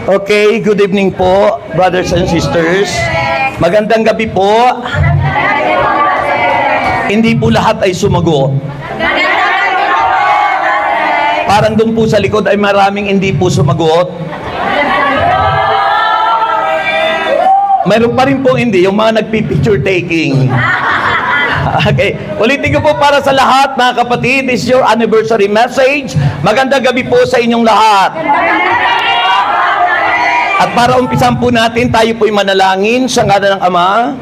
Okay, good evening po, brothers and sisters. Magandang gabi po. Hindi po lahat ay sumagot. Parang doon po sa likod ay maraming hindi po sumagot. Mayroon pa rin po hindi, yung mga nagpipicture taking. Okay, ulitin ko po para sa lahat, mga kapatid, this is your anniversary message. Magandang gabi po sa inyong lahat. At para umpisan po natin, tayo po'y manalangin sa ngalan ng Ama.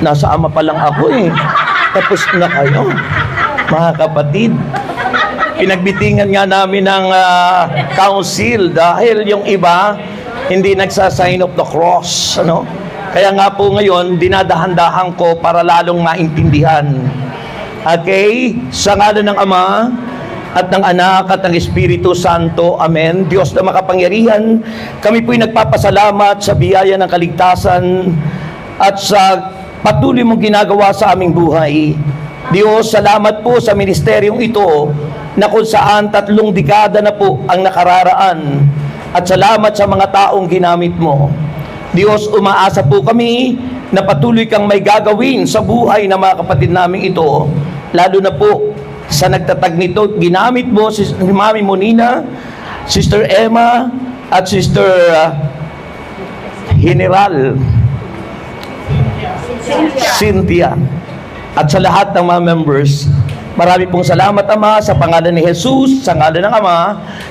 Nasa Ama pa lang ako eh. Tapos na kayo, mga kapatid. Pinagbitingan nga namin ng council dahil yung iba hindi nagsasign of the cross. Ano? Kaya nga po ngayon, dinadahan-dahan ko para lalong maintindihan. Okay? Sa ngalan ng Ama, at ng Anak at ng Espiritu Santo. Amen. Diyos na makapangyarihan, kami po'y nagpapasalamat sa biyaya ng kaligtasan at sa patuloy mong ginagawa sa aming buhay. Diyos, salamat po sa ministeryong ito na kung saan 3 dekada na po ang nakararaan. At salamat sa mga taong ginamit mo. Diyos, umaasa po kami na patuloy kang may gagawin sa buhay ng mga kapatid namin ito, lalo na po sa nagtatag nito, ginamit mo si Mami Monina, Sister Emma, at Sister General Cynthia. At sa lahat ng mga members, marami pong salamat, Ama, sa pangalan ni Jesus, sa ngalan ng Ama,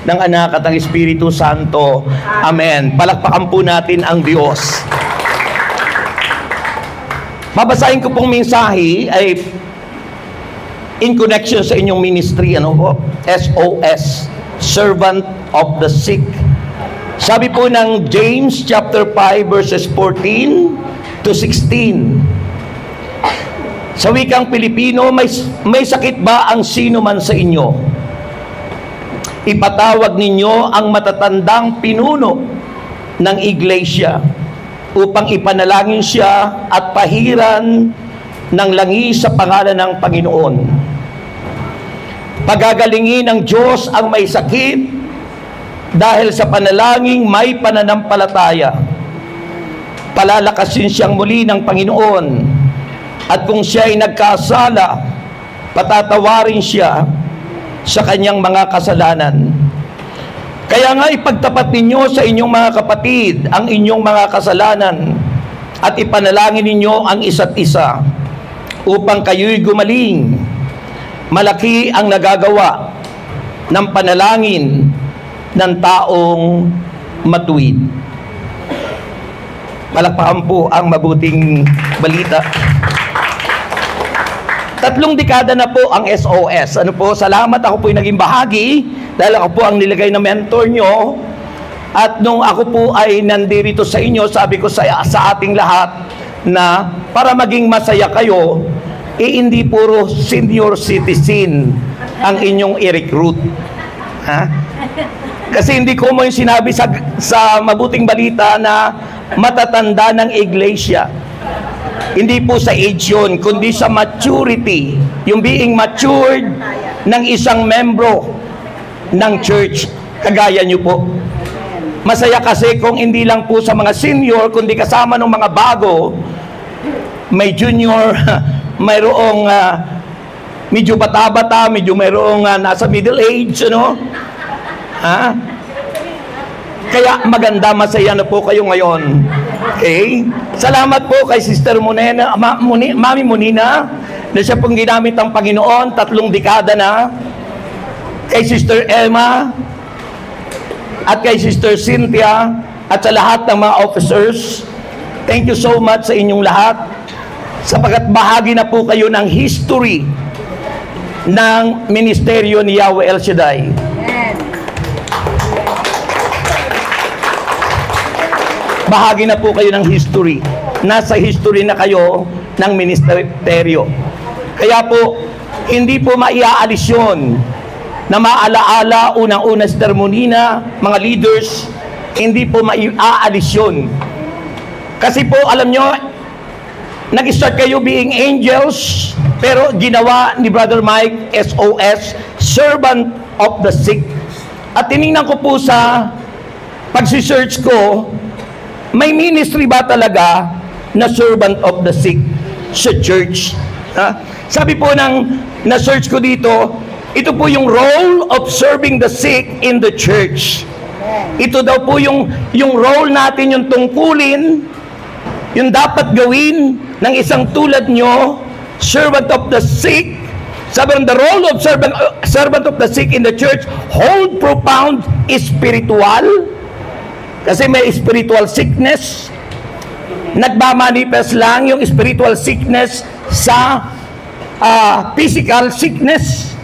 ng Anak at ng Espiritu Santo. Amen. Palakpakan po natin ang Diyos. Babasahin ko pong mensahe ay in connection sa inyong ministry, ano po? SOS, Servant of the Sick. Sabi po ng James chapter 5 verses 14 to 16. Sa wikang Pilipino, may sakit ba ang sino man sa inyo? Ipatawag ninyo ang matatandang pinuno ng iglesia upang ipanalangin siya at pahiran ng langis sa pangalan ng Panginoon. Pagagalingin ng Diyos ang may sakit dahil sa panalangin may pananampalataya. Palalakasin siyang muli ng Panginoon, at kung siya ay nagkasala, patatawarin siya sa kanyang mga kasalanan. Kaya nga ipagtapat ninyo sa inyong mga kapatid ang inyong mga kasalanan at ipanalangin ninyo ang isa't isa upang kayo'y gumaling. Malaki ang nagagawa ng panalangin ng taong matuwid. Palakpakan po ang mabuting balita. 3 dekada na po ang SOS. Ano po, salamat, ako po'y naging bahagi dahil ako po ang nilagay na mentor nyo. At nung ako po ay nandirito sa inyo, sabi ko sa ating lahat na para maging masaya kayo, hindi puro senior citizen ang inyong i-recruit. Ha? Kasi hindi ko mo yung sinabi sa mabuting balita na matatanda ng iglesia. Hindi po sa age yun, kundi sa maturity. Yung being matured ng isang membro ng church. Kagaya nyo po. Masaya kasi kung hindi lang po sa mga senior, kundi kasama ng mga bago, may junior, mayroong medyo bata-bata, medyo mayroong nasa middle age, ano? Ha? Kaya maganda, masaya na po kayo ngayon. Okay? Salamat po kay Sister Monina, Mami Monina, na siya pong ginamit ng Panginoon, 3 dekada na. Kay Sister Emma, at kay Sister Cynthia, at sa lahat ng mga officers. Thank you so much sa inyong lahat, sapagkat bahagi na po kayo ng history ng ministeryo ni Yahweh El Shaddai. Bahagi na po kayo ng history. Nasa history na kayo ng ministeryo. Kaya po, hindi po maiaalis yun na maalaala unang-una si Monina, mga leaders, hindi po maiaalis yun. Kasi po, alam nyo, nag-start kayo being angels, pero ginawa ni Brother Mike, SOS, Servant of the Sick. At tinignan ko po sa pag-search ko, may ministry ba talaga na servant of the sick sa church? Sabi po ng na-search ko dito, ito po yung role of serving the sick in the church. Ito daw po yung role natin, yung tungkulin, yung dapat gawin ng isang tulad nyo, servant of the sick. Sabi the role of servant of the sick in the church, hold profound spiritual, kasi may spiritual sickness. Nagmamanifest lang yung spiritual sickness sa physical sickness.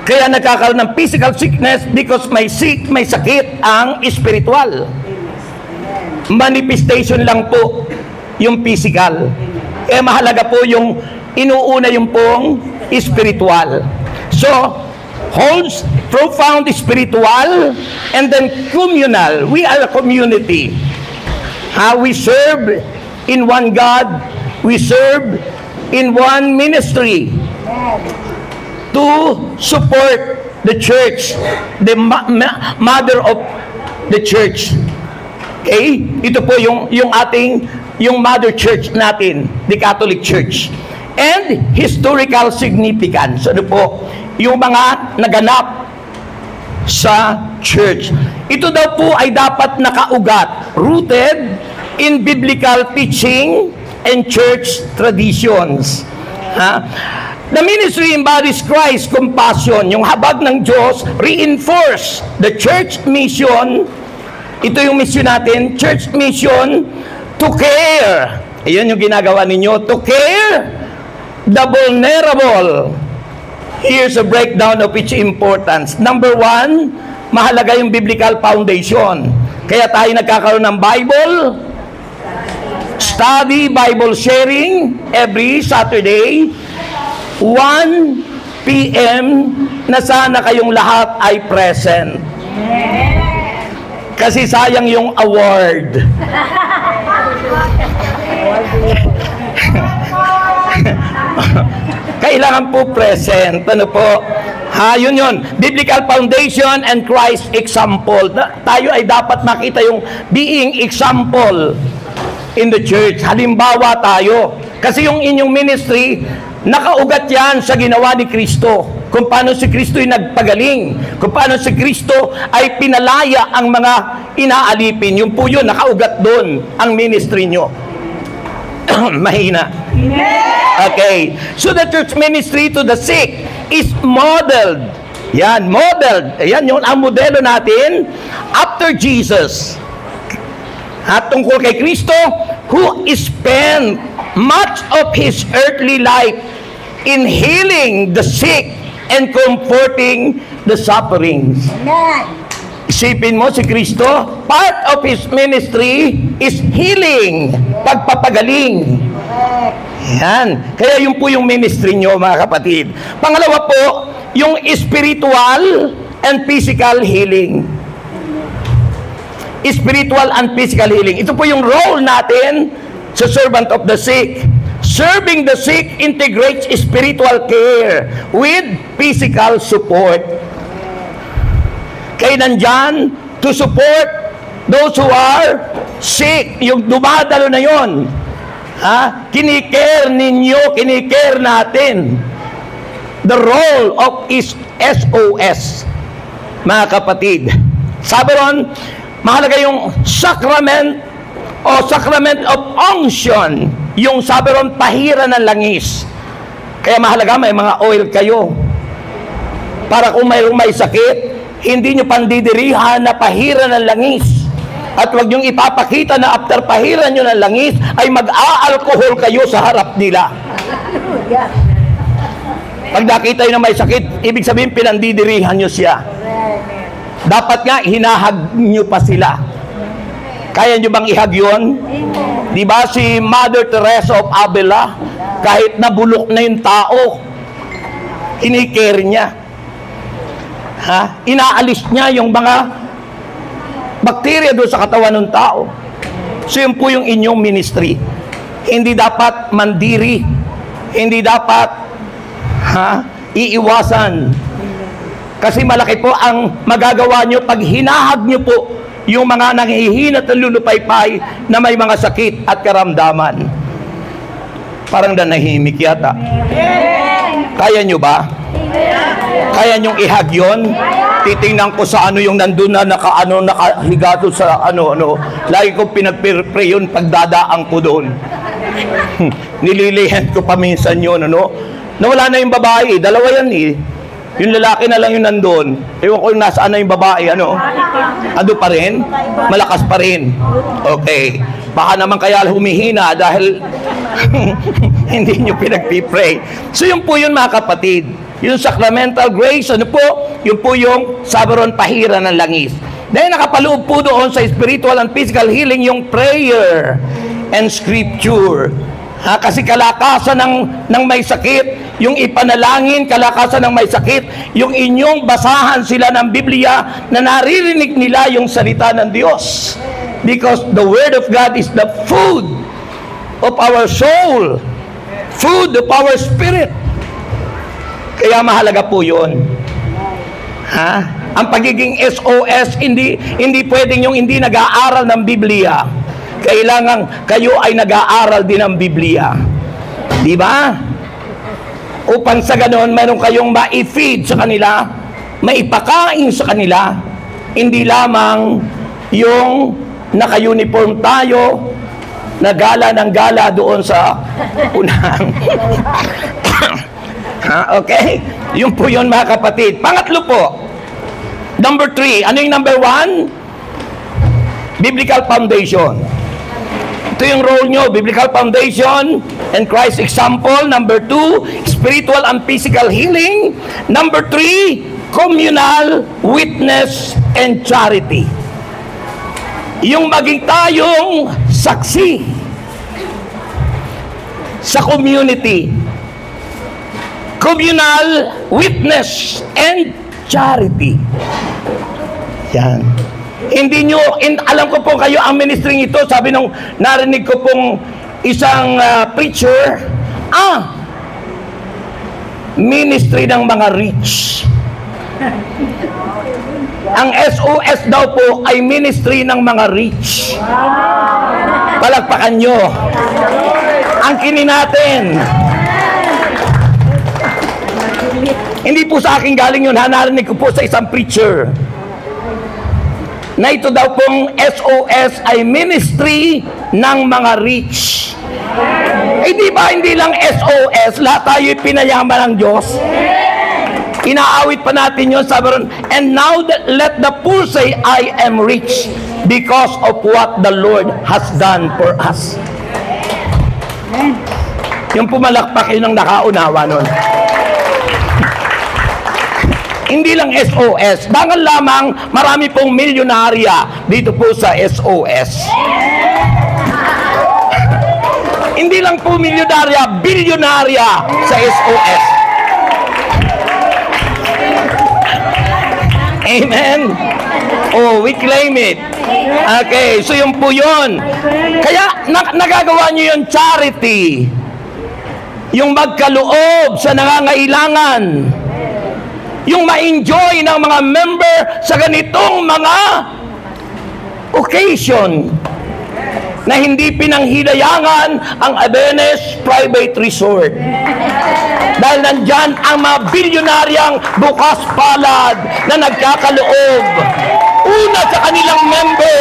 Kaya nagkakaroon ng physical sickness because may sakit ang spiritual. Manifestation lang po yung physical. Kaya mahalaga po yung inuuna yung pong spiritual. So, holds profound spiritual and then communal. We are a community. We serve in one God. We serve in one ministry to support the church, the mother of the church. Okay? Ito po yung ating mother church natin, the Catholic Church. And historical significance. Ano po? Yung mga naganap sa church. Ito daw po ay dapat nakaugat, rooted in biblical teaching and church traditions. The ministry embodies Christ's compassion. Yung habag ng Diyos reinforce the church mission. Ito yung mission natin, church mission to care. Ayun yung ginagawa ninyo, to care the vulnerable. Here's a breakdown of its importance. Number one, mahalaga yung biblical foundation. Kaya tayo nagkakaroon ng Bible study, Bible sharing every Saturday, 1 p.m. na sana kayong lahat ay present. Kasi sayang yung award. Kailangan po present. Ano po? Yun. Biblical foundation and Christ example. Tayo ay dapat makita yung being example in the church. Halimbawa tayo. Kasi yung inyong ministry, nakaugat yan sa ginawa ni Kristo. Kung paano si Kristo ay nagpagaling. Kung paano si Kristo ay pinalaya ang mga inaalipin. Yung po yun, nakaugat doon ang ministry nyo. Mahina. Okay. So the church ministry to the sick is modeled. Yan, modeled. Yan yung ang modelo natin after Jesus. At tungkol kay Kristo, who spent much of His earthly life in healing the sick and comforting the sufferings. Amen. Isipin mo si Kristo, part of His ministry is healing, pagpapagaling. Yan. Kaya yun po yung ministry nyo, mga kapatid. Pangalawa po, yung spiritual and physical healing. Spiritual and physical healing. Ito po yung role natin sa servant of the sick. Serving the sick integrates spiritual care with physical support. Kayo nandyan to support those who are sick. Yung dumadalo na yon. Kinikare ninyo, kinikare natin. The role of SOS, mga kapatid. Sabi ron, mahalaga yung sacrament o sacrament of unction. Yung sabi ron, pahira ng langis. Kaya mahalaga may mga oil kayo. Para kung mayroong may sakit, hindi nyo pandidirihan na pahira ng langis. At huwag nyong ipapakita na after pahira nyo ng langis, ay mag-a-alcohol kayo sa harap nila. Pag nakita nyo na may sakit, ibig sabihin pinandidirihan nyo siya. Dapat nga, hinahag nyo pa sila. Kaya nyo bang ihag yun? Diba si Mother Teresa of Avila, kahit nabulok na yung tao, inikare niya. Inaalis niya yung mga bakterya doon sa katawan ng tao. So yun po yung inyong ministry. Hindi dapat mandiri. Hindi dapat iiwasan. Kasi malaki po ang magagawa nyo pag hinahag nyo po yung mga nanghihina at nalulupaypay na may mga sakit at karamdaman. Parang nanahimik yata. Kaya nyo ba? Kaya nyong ihag yun? Titingnan ko sa ano yung nandun na nakahiga doon sa ano. Lagi ko pinag-pray yun pagdadaan ko doon. Nililihan ko pa minsan yun, Nawala na yung babae, dalawa yan eh. Yung lalaki na lang yung nandun. Ewan ko yung nasaan na yung babae, Ando pa rin? Malakas pa rin. Okay. Baka naman kaya humihina dahil hindi nyo pinagpipray. So yun po yun mga kapatid. Yung sacramental grace, yun po yung sabaron pahira ng langis. Dahil nakapaloob po doon sa spiritual and physical healing yung prayer and scripture. Kasi kalakasan ng may sakit, yung ipanalangin, kalakasan ng may sakit, yung inyong basahan sila ng Biblia na naririnig nila yung salita ng Diyos. Because the Word of God is the food of our soul, food of our spirit. Kaya mahalaga po yun. Ang pagiging SOS, hindi pwedeng yung hindi nag-aaral ng Biblia. Kailangan kayo ay nag-aaral din ng Biblia. Di ba? Upang sa ganon, meron kayong ma-feed sa kanila, maipakain sa kanila, hindi lamang yung naka-uniform tayo, nagala ng gala doon sa unang. Okay? Yun po yun mga kapatid. Pangatlo po, number 3. Ano yung number 1? Biblical foundation. Ito yung role nyo, biblical foundation and Christ's example. Number 2, spiritual and physical healing. Number 3, communal witness and charity. Yung maging tayong saksi sa community. Communal witness and charity. Yan. Hindi nyo, alam ko po kayo ang ministry ito, sabi nung narinig ko pong isang preacher, ministry ng mga rich. Ang SOS daw po ay ministry ng mga rich. Palakpakan nyo. Angkinin natin. Hindi po sa akin galing yun, narinig ko po sa isang preacher na ito daw pong SOS ay ministry ng mga rich. Di ba hindi lang SOS, lahat tayo'y pinayaman ng Diyos. Inaawit pa natin yun, sabi ron, and now let the poor say, I am rich because of what the Lord has done for us. Yung pumalakpak yun ang nakaunawa nun. Hindi lang SOS. Dangal lamang, marami pong milyonarya dito po sa SOS. Hindi lang po milyonarya, bilyonarya sa SOS. Amen? We claim it. Okay, so yun po yun. Kaya, nagagawa nyo yung charity. Yung magkaloob sa nangangailangan. Yung ma-enjoy ng mga member sa ganitong mga occasion na hindi pinanghilayangan ang Abenes Private Resort. Dahil nandyan ang mga bilyonaryang bukas palad na nagkakaloob. Una sa kanilang member.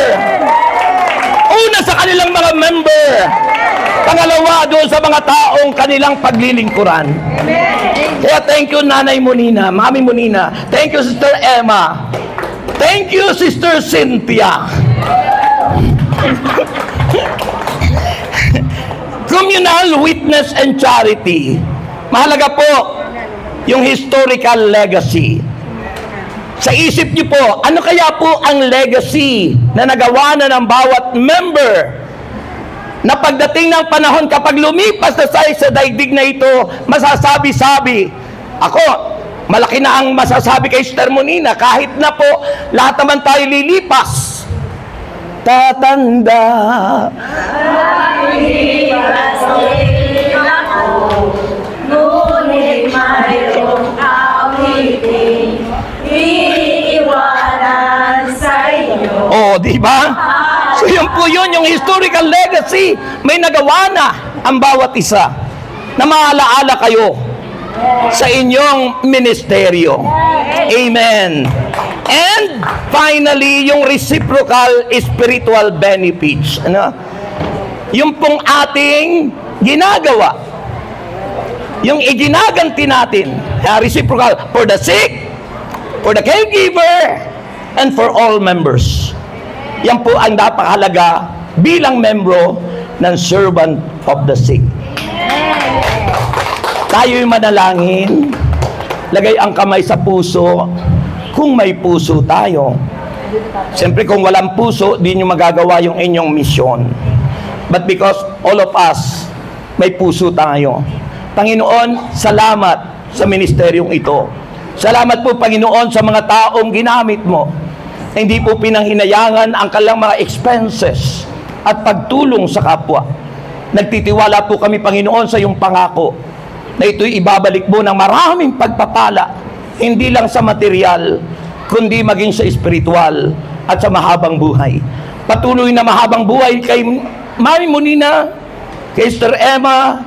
Una sa kanilang mga member. Pangalawa doon sa mga taong kanilang paglilingkuran. Kaya thank you Nanay Monina, Mami Monina. Thank you Sister Emma. Thank you Sister Cynthia. Communal witness and charity. Mahalaga po yung historical legacy. Sa isip niyo po, ano kaya po ang legacy na nagawa na ng bawat member na pagdating ng panahon, kapag lumipas na sa daigdig na ito, masasabi-sabi. Ako, malaki na ang masasabi kay Sister Monina, kahit na po, lahat naman tayo lilipas. Tatanda. Ngunit mayroong awitin, iiwanan sa iyo. O, di ba? So yun po yun, yung historical legacy. May nagawa na ang bawat isa na maalaala kayo sa inyong ministeryo. Amen. And finally, yung reciprocal spiritual benefits. Ano? Yung pong ating ginagawa. Yung iginaganti natin. Reciprocal for the sick, for the caregiver, and for all members. Yan po ang napakahalaga bilang membro ng servant of the sick. Tayo'y manalangin, lagay ang kamay sa puso, kung may puso tayo. Siyempre kung walang puso, di nyo magagawa yung inyong misyon. But because all of us, may puso tayo. Panginoon, salamat sa ministeryong ito. Salamat po, Panginoon, sa mga taong ginamit mo. Hindi po pinanghinayangan ang kanilang mga expenses at pagtulong sa kapwa. Nagtitiwala po kami, Panginoon, sa iyong pangako na ito'y ibabalik mo ng maraming pagpapala, hindi lang sa material, kundi maging sa espiritual at sa mahabang buhay. Patuloy na mahabang buhay kay Mami Monina, kay Sister Emma,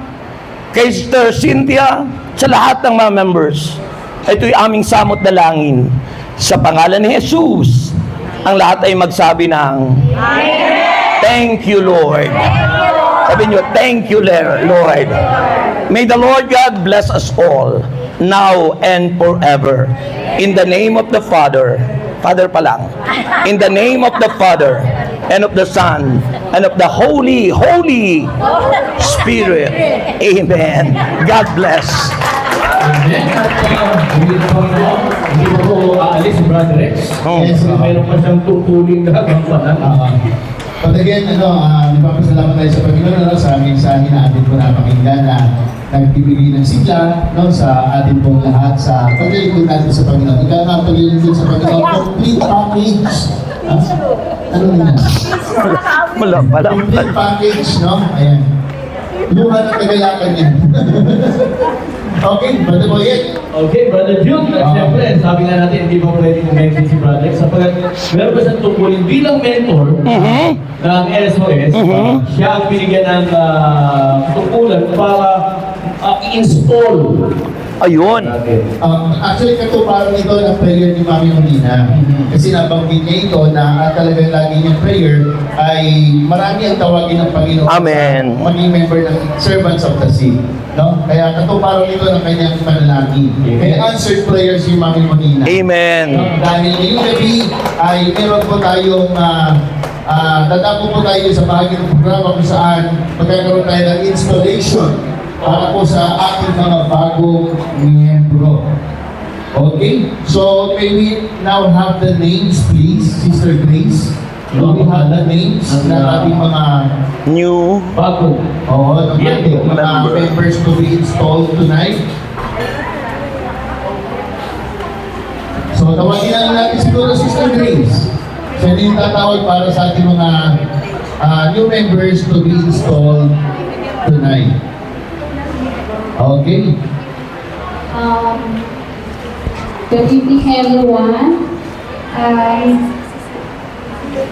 kay Sister Cynthia, sa lahat ng mga members. Ito'y aming samot dalangin. Sa pangalan ni Jesus, ang lahat ay magsabi ng Thank you, Lord. Sabi nyo, thank you, Lord. May the Lord God bless us all, now and forever. In the name of the Father, Father pa lang. In the name of the Father, and of the Son, and of the Holy Spirit. Amen. God bless. Hindi po aalis si Brother Rex. Yes, meron pa siyang tutuling na hanggang But again, nagpapasalamat tayo sa Panginoon sa mensahe na atin po napakinggan na nagbibigay ng sigla sa atin pong lahat sa paglilingkod natin sa Panginoon. Ikaw nga paglilingkod sa Panginoon, complete package. Ano na yan? Complete package, no? Ayan. Luha ng kagalakan yan. Okay, Brother Boyet. Okay, Brother Jude. Siyempre, sabi nga natin, hindi pa pwedeng mention si Brother sapagat meron pa siyang tungkulin bilang mentor ng SOS. Siya ang binigyan ng tungkulan para i-install. Ayun. Actually, katuparan ito ng prayer ni Mami Monina. Kasi nabanggit niya ito na talagang lagi niyang prayer ay marami ang tawagin ng Panginoon. Amen. Maging member ng servants of the sick. No? Kaya katuparan ito ng kanyang panalangin. Kaya answered prayer si Mami Monina. Amen. Dahil ngayong gabi ay meron po tayong tatapo po tayo sa bahagi ng programa kung saan magkakaroon tayo ng installation para po sa ating mga bagong miyembro. Okay? So, may we now have the names, please, Sister Grace? Do we have the names ng ating mga new bago? Oo, ng ating mga members to be installed tonight? So, tawagin na natin siguro Sister Grace. Siya din yung tatawag para sa ating mga new members to be installed tonight. Okay. Good evening, everyone.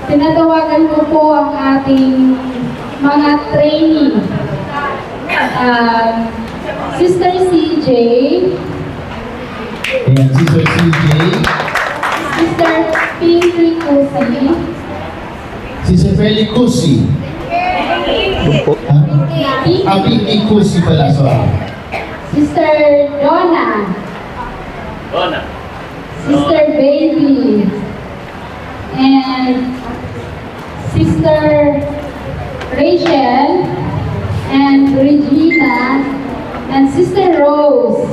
Tinatawagan ko po ang ating mga trainee. Sister CJ. Ayan, Sister CJ. Sister Pinky Kusi. Sister Feli Kusi. Pinky Kusi pala, sorry. Sister Donna. Sister Baby. And Sister Rachel. And Regina. And Sister Rose.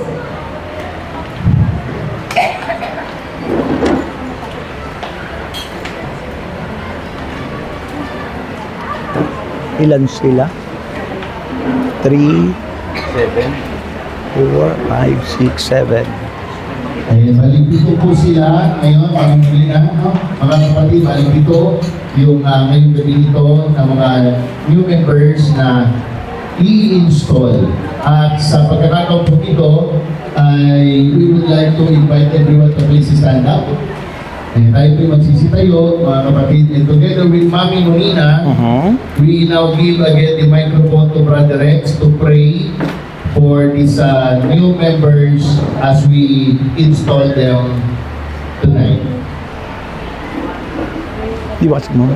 Ilan sila? 3, 4, 5, 6, 7. Ayan, balik-pito po sila ngayon, mga kapatid, balik-pito yung ngayong gabi nito ng mga new members na i-install. At sa pagkakataon po ito, we would like to invite everyone to please stand up. Tayo po magsisitayo, mga kapatid. And together with Mami Monina, we now give again the microphone to Brother Rex to pray for these new members as we install them tonight. Iwas mo.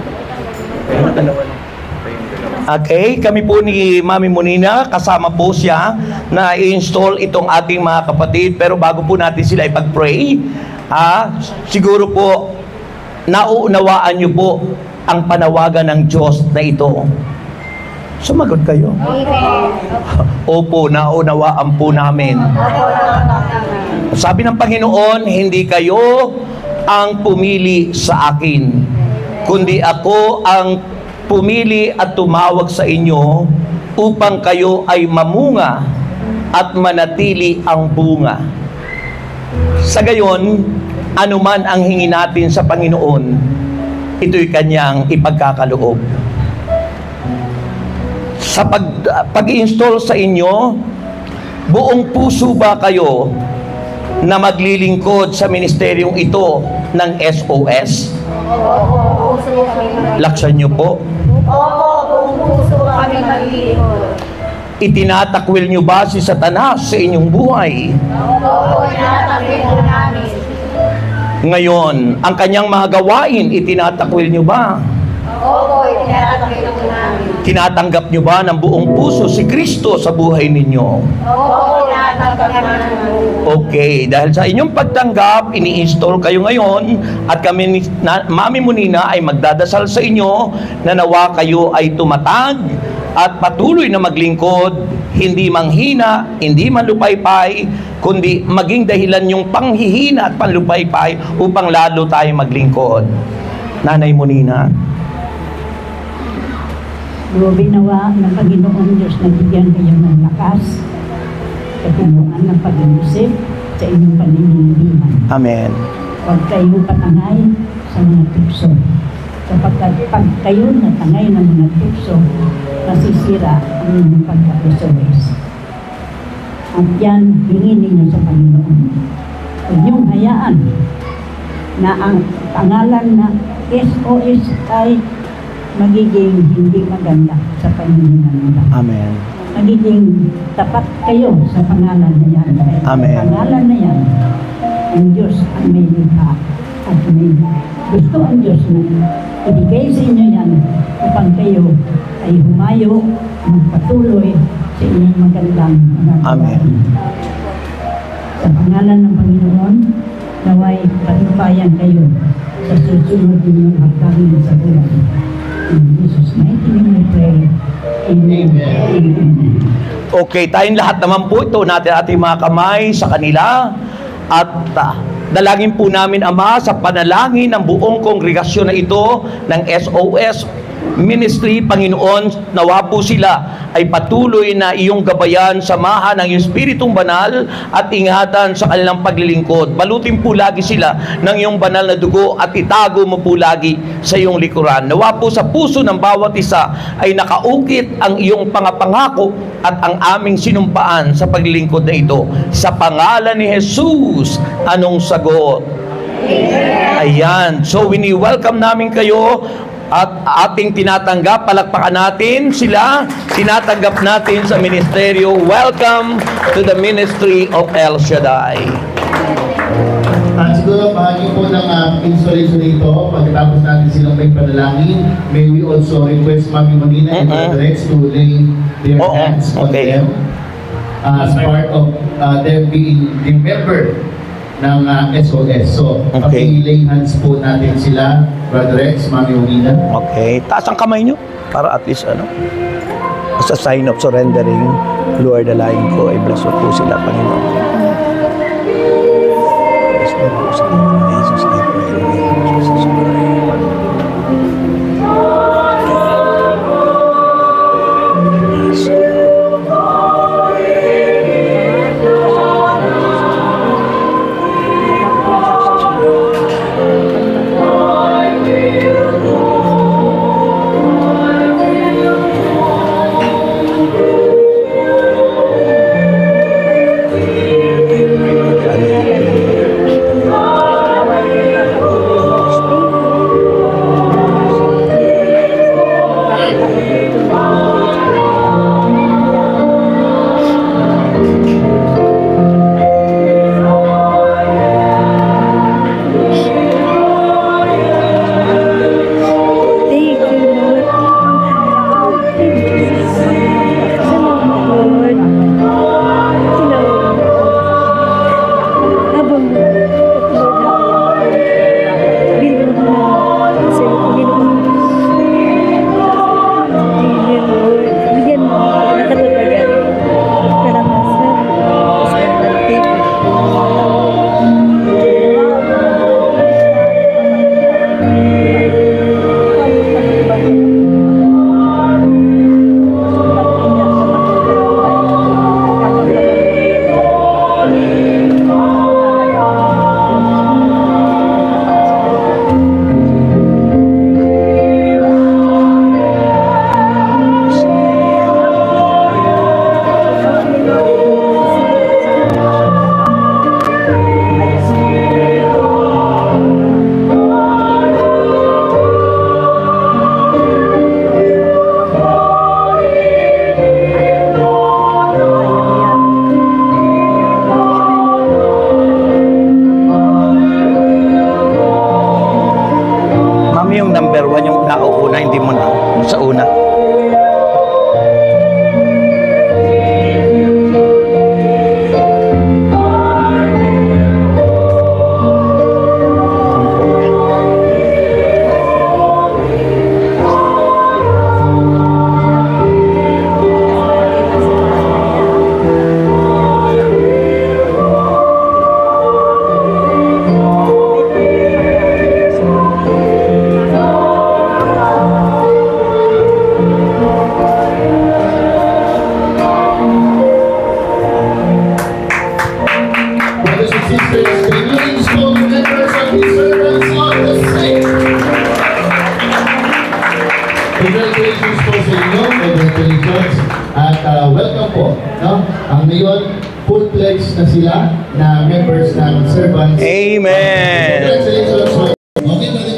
Okay, kami po ni Mami Monina, kasama po siya na i-install itong ating mga kapatid. Pero bago po natin sila ipag-pray, siguro po nauunawaan niyo po ang panawagan ng Diyos na ito. Sumagot kayo. Opo, naunawaan po namin. Sabi ng Panginoon, hindi kayo ang pumili sa akin, kundi ako ang pumili at tumawag sa inyo upang kayo ay mamunga at manatili ang bunga. Sa gayon, anuman ang hingi natin sa Panginoon, ito'y kanyang ipagkakaloob. Sa pag-install sa inyo, buong puso ba kayo na maglilingkod sa ministeryong ito ng SOS? Laksan nyo po. Opo, buong puso kami maglilingkod. Itinatakwil nyo ba si Satanas sa inyong buhay? Opo, tinatakwil po namin. Ngayon, ang kanyang mga gawain, itinatakwil nyo ba? Opo, tinatakwil po namin. Tinatanggap nyo ba ng buong puso si Kristo sa buhay ninyo? Opo, tinatanggap namin. Okay, dahil sa inyong pagtanggap, ini-install kayo ngayon at kami ni Mami Monina ay magdadasal sa inyo na nawa kayo ay tumatag at patuloy na maglingkod, hindi manghina, hindi manlupaypay, kundi maging dahilan yung panghihina at panlupaypay upang lalo tayo maglingkod. Nanay Monina. Grabe nawa ng Panginoon Diyos na bigyan kayo ng lakas, katunuan ng pag-iisip sa inyong paninihiman. Amen. Huwag kayo patangay sa mga tukso. Sapagkat pag kayo natangay ng mga tukso, masisira ang inyong pagkakasuwes. At yan, hingin ninyo sa Panginoon. Huwag niyong hayaan na ang pangalan na SOS ay magiging hindi maganda sa panininan nila. Amen. Magiging tapat kayo sa pangalan na yan. Amen. Sa pangalan na yan, ang Diyos ang may likha at may gusto ang Diyos na ibigay sa inyo yan upang kayo ay humayo, magpatuloy sa inyong magandang mga Amen. Sa pangalan ng Panginoon, naway patupayan kayo sa susunod ninyong hagkarin sa buhay. In Jesus' mighty name we pray. Amen. Amen. Okay, tayong lahat naman po ito natin ating mga kamay sa kanila at dalangin po namin, Ama, sa panalangin ng buong kongregasyon na ito ng SOS Ministry, Panginoon, nawa po sila ay patuloy na iyong gabayan, samahan ng iyong Espiritong Banal at ingatan sa kanilang paglilingkod. Balutin po lagi sila ng iyong banal na dugo at itago mo po lagi sa iyong likuran. Nawa po sa puso ng bawat isa ay nakaukit ang iyong pangapangako at ang aming sinumpaan sa paglilingkod na ito. Sa pangalan ni Jesus, anong sagot? Ayan. So, welcome namin kayo at ating tinatanggap, palakpakan natin sila, tinatanggap natin sa ministeryo. Welcome to the ministry of El Shaddai. Siguro bahagi po ng installation nito, pagkatapos natin silang may panalangin, may we also request Mami Monina and Brother Rex to lay their hands on them as part of them being the member ng SOS. So, pag-i-lay hands po natin sila, Brother Rex, Mami Monina. Okay, taas ang kamay nyo para at least as a sign of surrendering, Lord, dalayan ko, ay bless po sila, Panginoon. Bless mo po sila, Jesus, I pray, in the name of Jesus Christ. yung number 1, yung nauuna, hindi mo na sa una. Brothers and sisters, the newly installed members of the Servants of the Saints. Congratulations po sa inyo, congratulations, at welcome po. No? Ngayon, full-fledged na sila na members ng Servants. Amen. Congratulations. Okay,